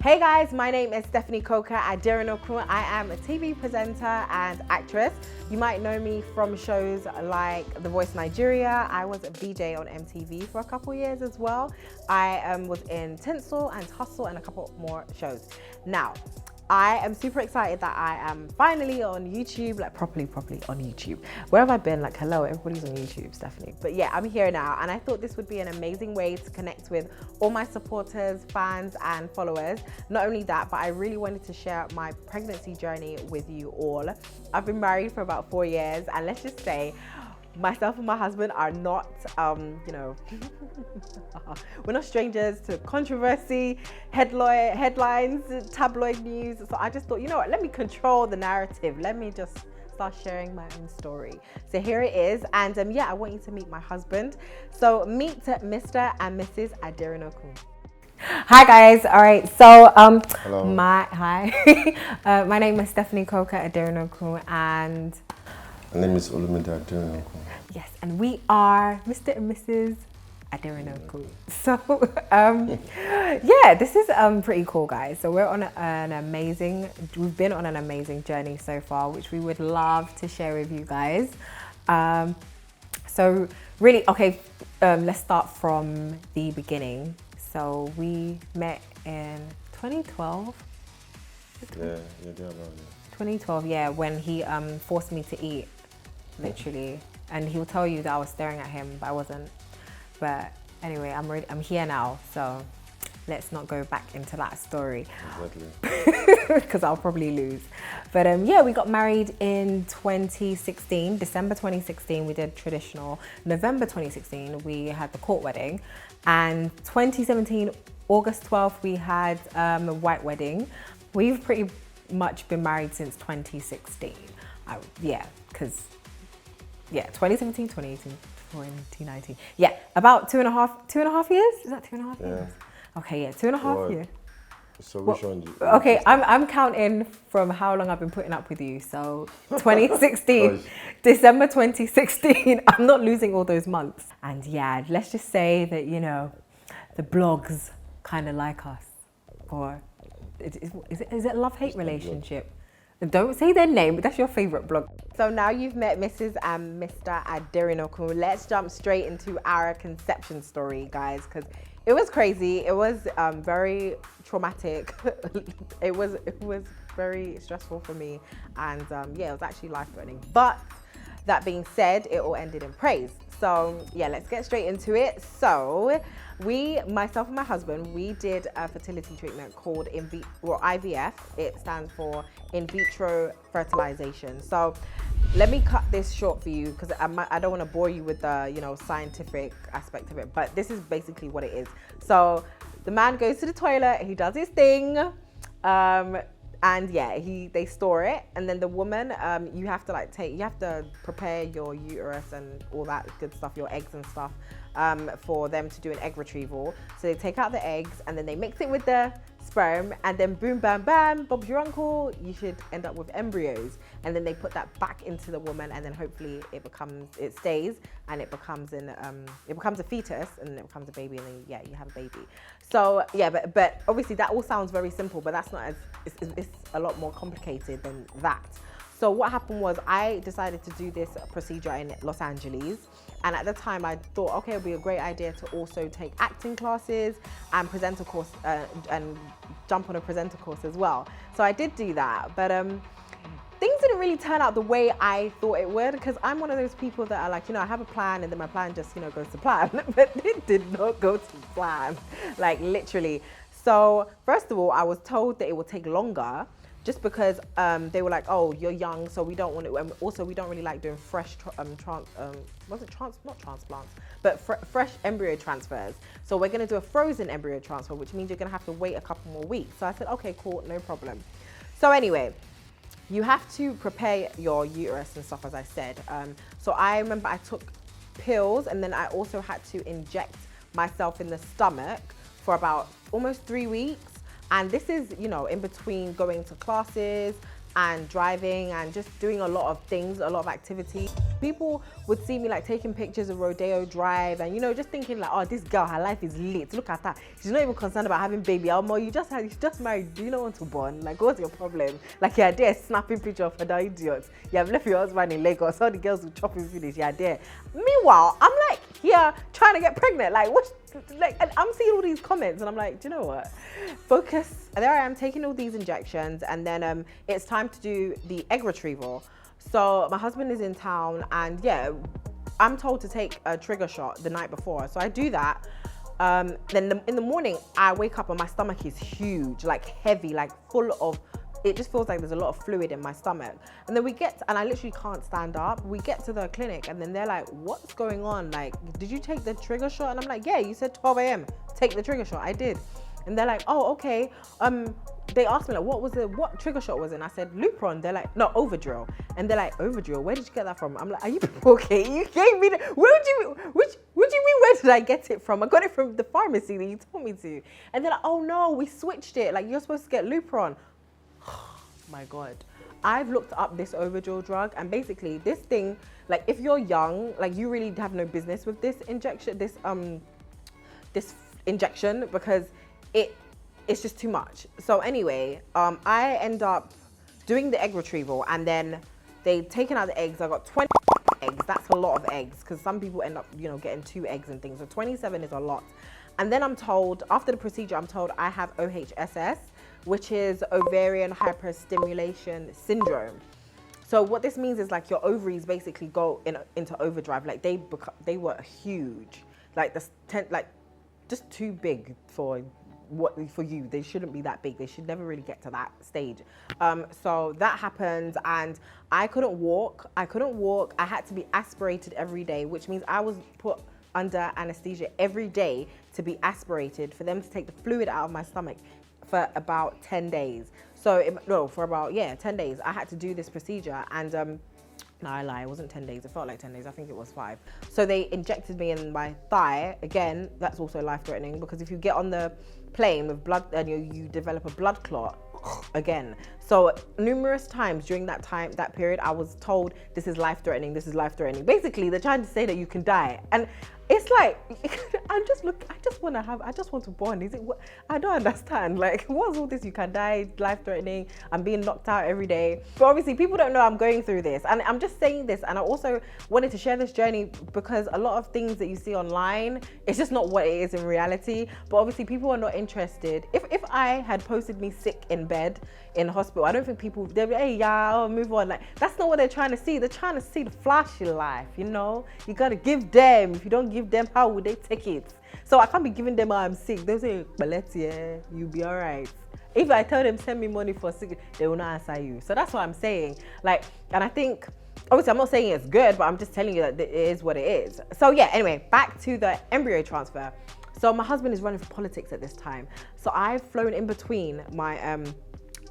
Hey guys, my name is Stephanie Coker Aderonokun. I am a TV presenter and actress. You might know me from shows like The Voice Nigeria. I was a VJ on MTV for a couple years as well. I was in Tinsel and Hustle and a couple more shows. Now, I am super excited that I am finally on YouTube, like properly on YouTube. Where have I been? Like, hello, everybody's on YouTube, Stephanie. But yeah, I'm here now, and I thought this would be an amazing way to connect with all my supporters, fans, and followers. Not only that, but I really wanted to share my pregnancy journey with you all. I've been married for about 4 years, and let's just say, myself and my husband are not, we're not strangers to controversy, headlines, tabloid news. So I just thought, you know what, let me control the narrative. Let me just start sharing my own story. So here it is. And yeah, I want you to meet my husband. So meet Mr. and Mrs. Aderonokun. Hi guys. All right. So hello. My name is Stephanie Coker Aderonokun, and my name is Olumide Aderonokun. Yes, and we are Mr. and Mrs. Aderonokun. So, yeah, this is pretty cool, guys. So we're on we've been on an amazing journey so far, which we would love to share with you guys. So really, okay, let's start from the beginning. So we met in 2012. Yeah, 2012, yeah, when he forced me to eat, literally. And he'll tell you that I was staring at him, but I wasn't. But anyway, I'm here now, so let's not go back into that story. Exactly. Because I'll probably lose. But yeah, we got married in 2016, December 2016, we did traditional. November 2016, we had the court wedding. And 2017, August 12th, we had a white wedding. We've pretty much been married since 2016. Yeah, because 2017, 2018, 2019. Yeah, about two and a half years? Is that 2.5 years? Okay, yeah, 2.5 years. So which one? Okay, I'm counting from how long I've been putting up with you. So 2016, December 2016. I'm not losing all those months. And yeah, let's just say that, you know, the blogs kind of like us. Or is it a love-hate relationship? Don't say their name, but that's your favorite blog. So now you've met Mrs. and Mr. Aderonokun. Let's jump straight into our conception story, guys, because it was crazy. It was very traumatic. it was very stressful for me, and yeah, it was actually life-threatening. But that being said, it all ended in praise. So yeah, let's get straight into it. So myself and my husband, we did a fertility treatment called IVF. It stands for in vitro fertilization. So let me cut this short for you because I don't want to bore you with the scientific aspect of it, but this is basically what it is. So the man goes to the toilet, he does his thing, and yeah, they store it, and then the woman, you have to prepare your uterus and all that good stuff, your eggs and stuff, for them to do an egg retrieval. So they take out the eggs and then they mix it with the sperm, and then boom, bam, bam, Bob's your uncle, you should end up with embryos. And then they put that back into the woman, and then hopefully it stays, and it becomes a fetus, and then it becomes a baby, and then yeah, you have a baby. So yeah, but obviously that all sounds very simple, but that's not it's a lot more complicated than that. So what happened was I decided to do this procedure in Los Angeles. And at the time I thought, okay, it'd be a great idea to also take acting classes and presenter course and jump on a presenter course as well. So I did do that, but things didn't really turn out the way I thought it would, because I'm one of those people that are like, I have a plan and then my plan just, goes to plan, but it did not go to plan, like literally. So first of all, I was told that it would take longer, just because they were like, oh, you're young, so we don't want to, and also we don't really like doing fresh, not transplants, but fresh embryo transfers. So we're gonna do a frozen embryo transfer, which means you're gonna have to wait a couple more weeks. So I said, okay, cool, no problem. So anyway, you have to prepare your uterus and stuff, as I said. So I remember I took pills, and then I also had to inject myself in the stomach for about almost 3 weeks. And this is, in between going to classes, and driving and just doing a lot of things, a lot of activity. People would see me like taking pictures of Rodeo Drive and, you know, just thinking like, oh, this girl, her life is lit. Look at her. She's not even concerned about having baby. Almo, you just married. Do you not want to born? Like, what's your problem? Like, you're there snapping picture of other idiots. You have left your husband in Lagos. All the girls will chop him finish. You're there. Meanwhile, I'm like here trying to get pregnant. Like, what? Like, and I'm seeing all these comments and I'm like, do you know what? Focus. And there I am taking all these injections, and then it's time to do the egg retrieval. So my husband is in town, and yeah, I'm told to take a trigger shot the night before. So I do that. Then in the morning, I wake up and my stomach is huge, like heavy, like full of, it just feels like there's a lot of fluid in my stomach. And then and I literally can't stand up. We get to the clinic and then they're like, what's going on? Like, did you take the trigger shot? And I'm like, yeah, you said 12 a.m. Take the trigger shot. I did. And they're like, oh, okay. They asked me like, what trigger shot was it? And I said, Lupron. They're like, no, Overdrill. And they're like, Overdrill, where did you get that from? I'm like, are you okay? You gave me what do you mean, where did I get it from? I got it from the pharmacy that you told me to. And they're like, oh no, we switched it. Like, you're supposed to get Lupron. My God. I've looked up this Overdrill drug, and basically this thing, like if you're young, like you really have no business with this injection, this injection, because it's just too much. So anyway, I end up doing the egg retrieval, and then they've taken out the eggs. I got 20 eggs. That's a lot of eggs, because some people end up, you know, getting 2 eggs and things. So 27 is a lot. And then I'm told, after the procedure, I'm told I have OHSS, which is ovarian hyperstimulation syndrome. So what this means is like your ovaries basically go into overdrive. Like they were huge, like just too big for you. They shouldn't be that big. They should never really get to that stage. So that happened, and I couldn't walk. I had to be aspirated every day, which means I was put under anesthesia every day to be aspirated, for them to take the fluid out of my stomach for about 10 days. So for about 10 days I had to do this procedure. And no, I lie, it wasn't 10 days. It felt like 10 days. I think it was 5. So they injected me in my thigh. Again, that's also life-threatening, because if you get on the plane with blood and you develop a blood clot again. So numerous times during that period, I was told this is life-threatening, this is life-threatening. Basically, they're trying to say that you can die. And it's like, I just want to born. Is it what? I don't understand. Like, what's all this? You can die, life-threatening. I'm being knocked out every day. But obviously, people don't know I'm going through this. And I'm just saying this. And I also wanted to share this journey because a lot of things that you see online, it's just not what it is in reality. But obviously, people are not interested. If I had posted me sick in bed in hospital, I don't think people, they'd be, hey, yeah, I'll move on. Like, that's not what they're trying to see. They're trying to see the flashy life, you know? You got to give them. If you don't give them, how would they take it? So I can't be giving them how I'm sick. They'll say, but let's, yeah, you'll be all right. If I tell them, send me money for sick, they will not answer you. So that's what I'm saying. Like, and I think, obviously I'm not saying it's good, but I'm just telling you that it is what it is. So yeah, anyway, back to the embryo transfer. So my husband is running for politics at this time. So I've flown in between my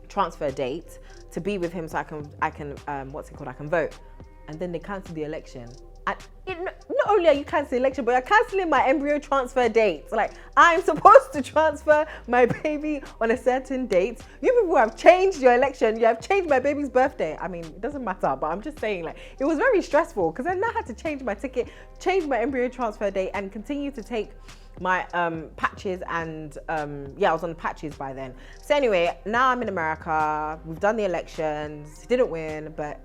transfer date to be with him so I can I can vote. And then they cancel the election. And not only are you canceling the election, but you're canceling my embryo transfer date. So like, I'm supposed to transfer my baby on a certain date. You people have changed your election. You have changed my baby's birthday. I mean, it doesn't matter, but I'm just saying, like, it was very stressful because then I had to change my ticket, change my embryo transfer date, and continue to take my patches. And I was on the patches by then. So anyway, now I'm in America. We've done the elections. Didn't win, but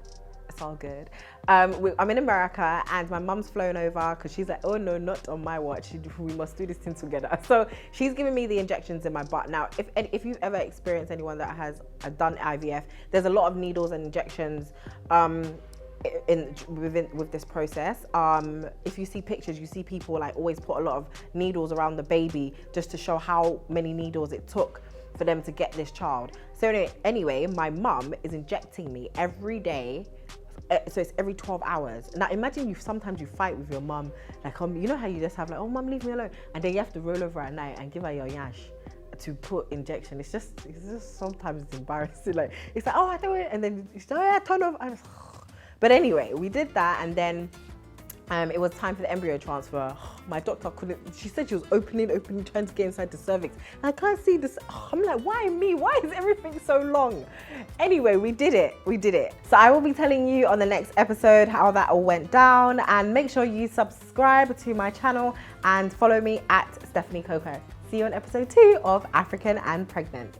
it's all good. I'm in America, and my mum's flown over because she's like, oh no, not on my watch. We must do this thing together. So she's giving me the injections in my butt. Now, if you've ever experienced anyone that has done IVF, there's a lot of needles and injections with this process. If you see pictures, you see people like always put a lot of needles around the baby just to show how many needles it took for them to get this child. So anyway, my mum is injecting me every day. So it's every 12 hours. Now imagine sometimes you fight with your mum, like you know how you just have like, oh mum, leave me alone, and then you have to roll over at night and give her your yash to put injection. It's just sometimes it's embarrassing. Like it's like, oh I don't, and then it's like, oh yeah, turn off. But anyway, we did that, and then it was time for the embryo transfer. My doctor couldn't, she said she was opening, trying to get inside the cervix. And I can't see this. I'm like, why me? Why is everything so long? Anyway, we did it. So I will be telling you on the next episode how that all went down, and make sure you subscribe to my channel and follow me at Stephanie Coco. See you on episode 2 of African and Pregnant.